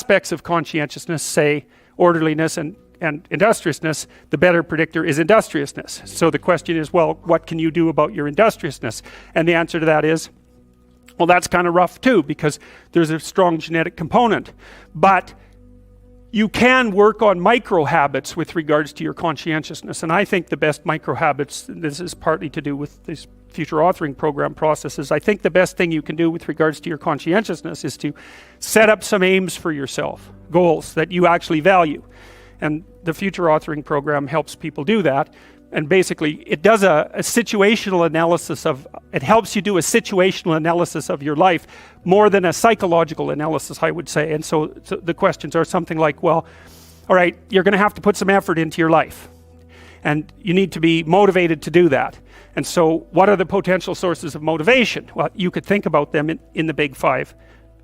aspects of conscientiousness, say orderliness and industriousness, the better predictor is industriousness. So the question is, well, what can you do about your industriousness? And the answer to that is, well, that's kind of rough too, because there's a strong genetic component. But you can work on micro habits with regards to your conscientiousness. And I think the best micro habits, this is partly to do with this future authoring program processes, I think the best thing you can do with regards to your conscientiousness is to set up some aims for yourself, goals that you actually value. And the future authoring program helps people do that. And basically it does a situational analysis of, it helps you do a situational analysis of your life more than a psychological analysis, I would say. And so the questions are something like, well, all right, you're going to have to put some effort into your life, and you need to be motivated to do that. And so what are the potential sources of motivation? Well, you could think about them in the big five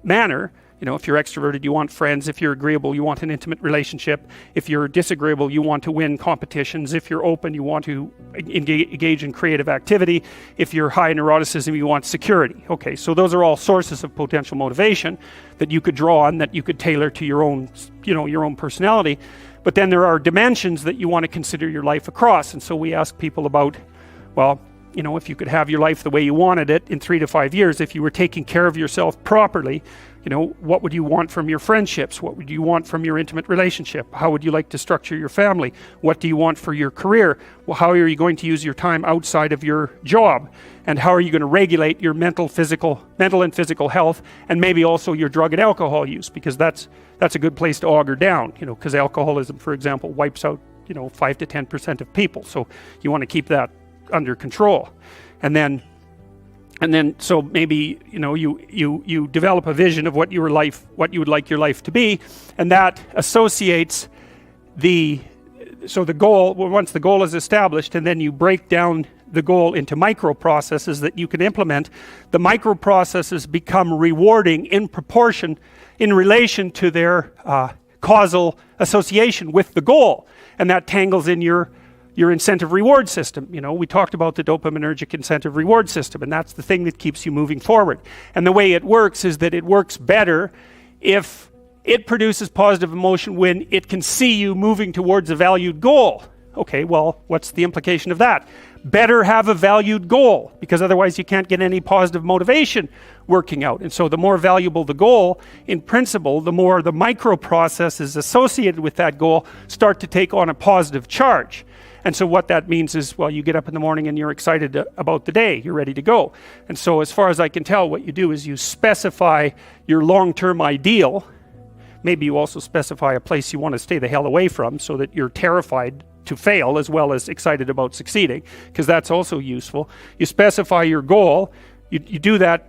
manner. You know, if you're extroverted, you want friends. If you're agreeable, you want an intimate relationship. If you're disagreeable, you want to win competitions. If you're open, you want to engage in creative activity. If you're high in neuroticism, you want security. Okay, so those are all sources of potential motivation that you could draw on, that you could tailor to your own, you know, your own personality. But then there are dimensions that you want to consider your life across. And so we ask people about, well, you know, if you could have your life the way you wanted it in 3 to 5 years, if you were taking care of yourself properly, you know, what would you want from your friendships? What would you want from your intimate relationship? How would you like to structure your family? What do you want for your career? Well, how are you going to use your time outside of your job? And how are you going to regulate your mental and physical health, and maybe also your drug and alcohol use? Because that's a good place to auger down, you know, because alcoholism, for example, wipes out, you know, 5 to 10% of people. So you want to keep that under control. And then so maybe, you know, you develop a vision of what you would like your life to be, and that associates the goal. Well, once the goal is established, and then you break down the goal into micro processes that you can implement, the micro processes become rewarding in proportion, in relation to their causal association with the goal, and that tangles in your incentive reward system. You know, we talked about the dopaminergic incentive reward system, and that's the thing that keeps you moving forward. And the way it works is that it works better if it produces positive emotion when it can see you moving towards a valued goal. Okay, well, what's the implication of that? Better have a valued goal, because otherwise you can't get any positive motivation working out. And so the more valuable the goal, in principle, the more the micro processes associated with that goal start to take on a positive charge. And so what that means is, well, you get up in the morning and you're excited about the day, you're ready to go. And so as far as I can tell, what you do is you specify your long-term ideal. Maybe you also specify a place you want to stay the hell away from, so that you're terrified to fail as well as excited about succeeding, because that's also useful. You specify your goal. You do that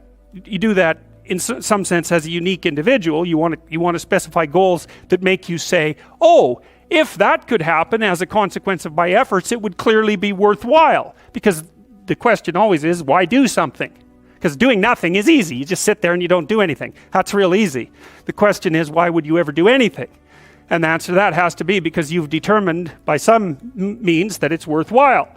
in some sense as a unique individual. You want to specify goals that make you say, oh, if that could happen as a consequence of my efforts, it would clearly be worthwhile. Because the question always is, why do something? Because doing nothing is easy. You just sit there and you don't do anything. That's real easy. The question is, why would you ever do anything? And the answer to that has to be because you've determined by some means that it's worthwhile.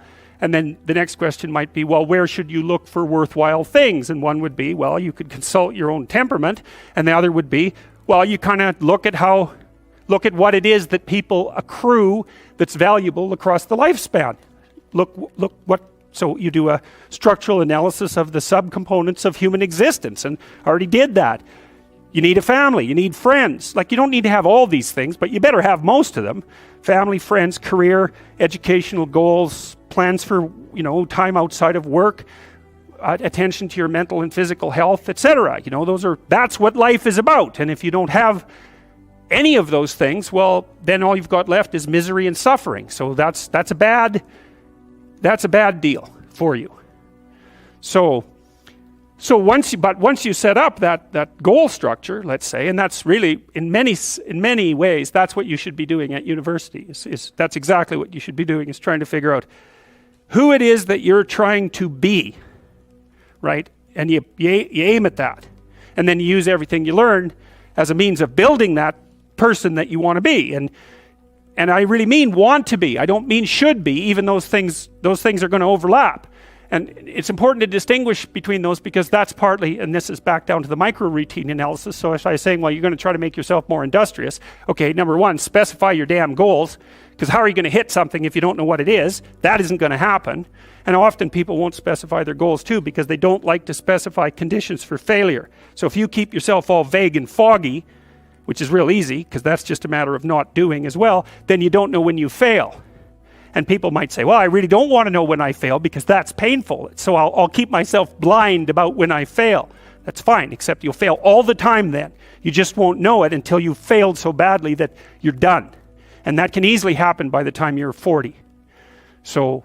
And then the next question might be, well, where should you look for worthwhile things? And one would be, well, you could consult your own temperament. And the other would be, well, you kind of look at what it is that people accrue that's valuable across the lifespan. So you do a structural analysis of the subcomponents of human existence, and I already did that. You need a family, you need friends. Like, you don't need to have all these things, but you better have most of them. Family, friends, career, educational goals, plans for, you know, time outside of work, attention to your mental and physical health, etc. You know, that's what life is about. And if you don't have any of those things, well, then all you've got left is misery and suffering. So that's a bad deal for you. So once you set up that goal structure, let's say, and that's really in many ways that's what you should be doing at university. That's exactly what you should be doing, is trying to figure out who it is that you're trying to be, right? And you aim at that, and then you use everything you learn as a means of building that person that you want to be. And I really mean want to be. I don't mean should be, even those things are going to overlap. And it's important to distinguish between those, because that's partly, and this is back down to the micro routine analysis. So if I was saying, well, you're going to try to make yourself more industrious. Okay, number one, specify your damn goals, because how are you going to hit something if you don't know what it is? That isn't going to happen. And often people won't specify their goals too, because they don't like to specify conditions for failure. So if you keep yourself all vague and foggy, which is real easy, because that's just a matter of not doing as well, then you don't know when you fail. And people might say, well, I really don't want to know when I fail, because that's painful. So I'll keep myself blind about when I fail. That's fine, except you'll fail all the time then. You just won't know it until you've failed so badly that you're done. And that can easily happen by the time you're 40. So